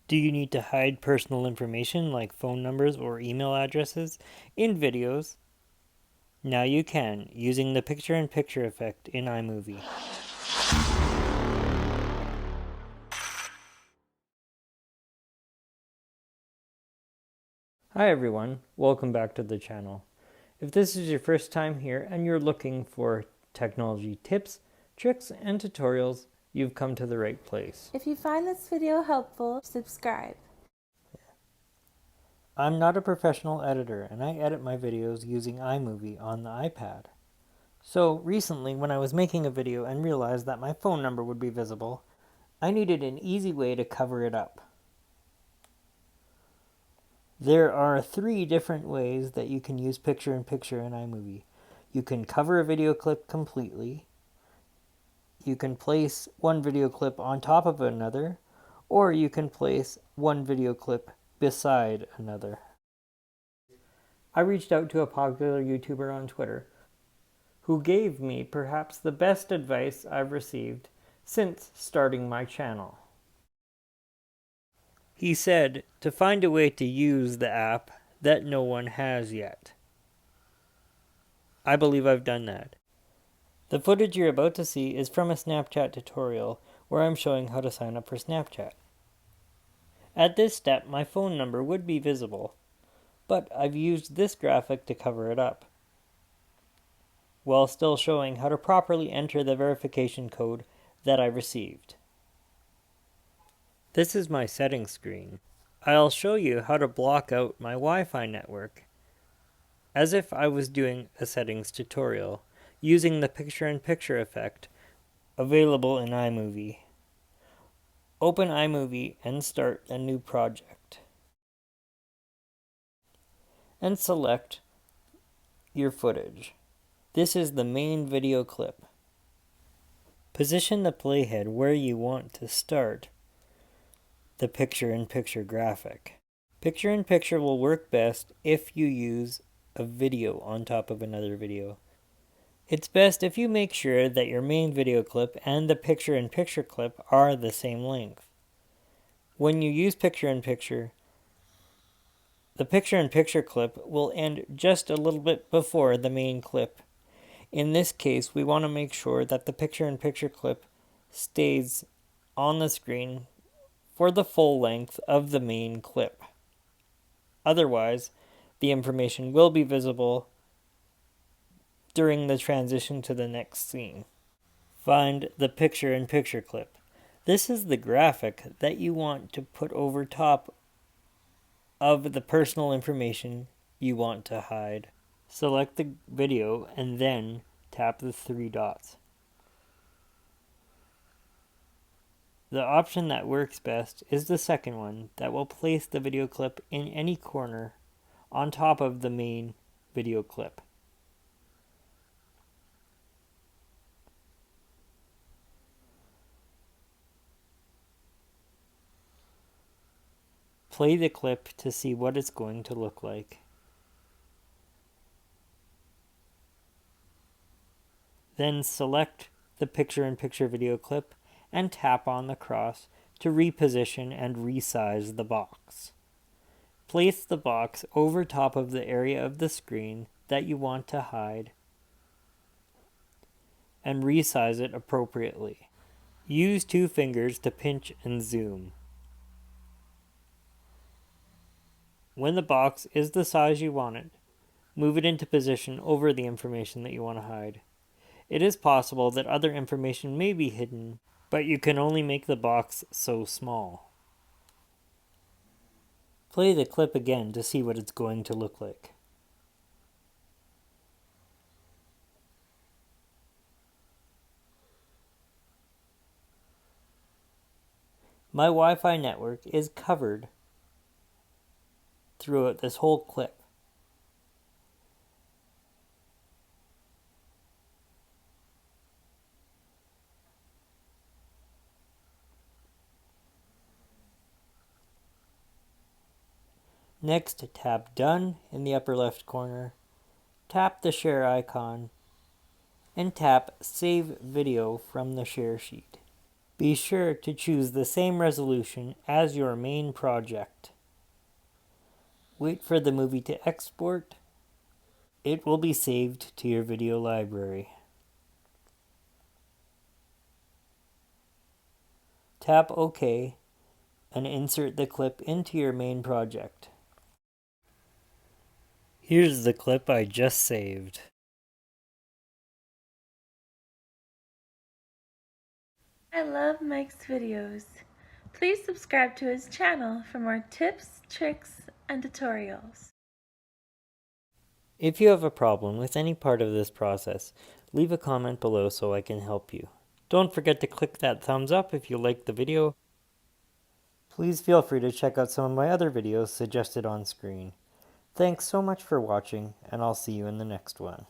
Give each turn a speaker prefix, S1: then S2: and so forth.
S1: Do you need to hide personal information like phone numbers or email addresses in videos? Now you can, using the picture-in-picture effect in iMovie. Hi everyone, welcome back to the channel. If this is your first time here and you're looking for technology tips, tricks, and tutorials, you've come to the right place.
S2: If you find this video helpful, subscribe.
S1: I'm not a professional editor and I edit my videos using iMovie on the iPad. So recently when I was making a video and realized that my phone number would be visible, I needed an easy way to cover it up. There are 3 different ways that you can use picture-in-picture in iMovie. You can cover a video clip completely, you can place one video clip on top of another, or you can place one video clip beside another. I reached out to a popular YouTuber on Twitter who gave me perhaps the best advice I've received since starting my channel. He said to find a way to use the app that no one has yet. I believe I've done that. The footage you're about to see is from a Snapchat tutorial where I'm showing how to sign up for Snapchat. At this step, my phone number would be visible, but I've used this graphic to cover it up, while still showing how to properly enter the verification code that I received. This is my settings screen. I'll show you how to block out my Wi-Fi network, as if I was doing a settings tutorial, using the picture-in-picture effect available in iMovie. Open iMovie and start a new project. And select your footage. This is the main video clip. Position the playhead where you want to start the picture-in-picture graphic. Picture-in-picture will work best if you use a video on top of another video. It's best if you make sure that your main video clip and the picture-in-picture clip are the same length. When you use picture-in-picture, the picture-in-picture clip will end just a little bit before the main clip. In this case, we want to make sure that the picture-in-picture clip stays on the screen for the full length of the main clip. Otherwise, the information will be visible during the transition to the next scene. Find the picture-in-picture clip. This is the graphic that you want to put over top of the personal information you want to hide. Select the video and then tap the 3 dots. The option that works best is the second one that will place the video clip in any corner on top of the main video clip. Play the clip to see what it's going to look like. Then select the picture-in-picture video clip and tap on the cross to reposition and resize the box. Place the box over top of the area of the screen that you want to hide and resize it appropriately. Use 2 fingers to pinch and zoom. When the box is the size you want it, move it into position over the information that you want to hide. It is possible that other information may be hidden, but you can only make the box so small. Play the clip again to see what it's going to look like. My Wi-Fi network is covered throughout this whole clip. Next, tap Done in the upper left corner, tap the share icon, and tap Save Video from the share sheet. Be sure to choose the same resolution as your main project. Wait for the movie to export. It will be saved to your video library. Tap OK and insert the clip into your main project. Here's the clip I just saved.
S2: I love Mike's videos. Please subscribe to his channel for more tips, tricks, and tutorials.
S1: If you have a problem with any part of this process, leave a comment below so I can help you. Don't forget to click that thumbs up if you liked the video. Please feel free to check out some of my other videos suggested on screen. Thanks so much for watching, and I'll see you in the next one.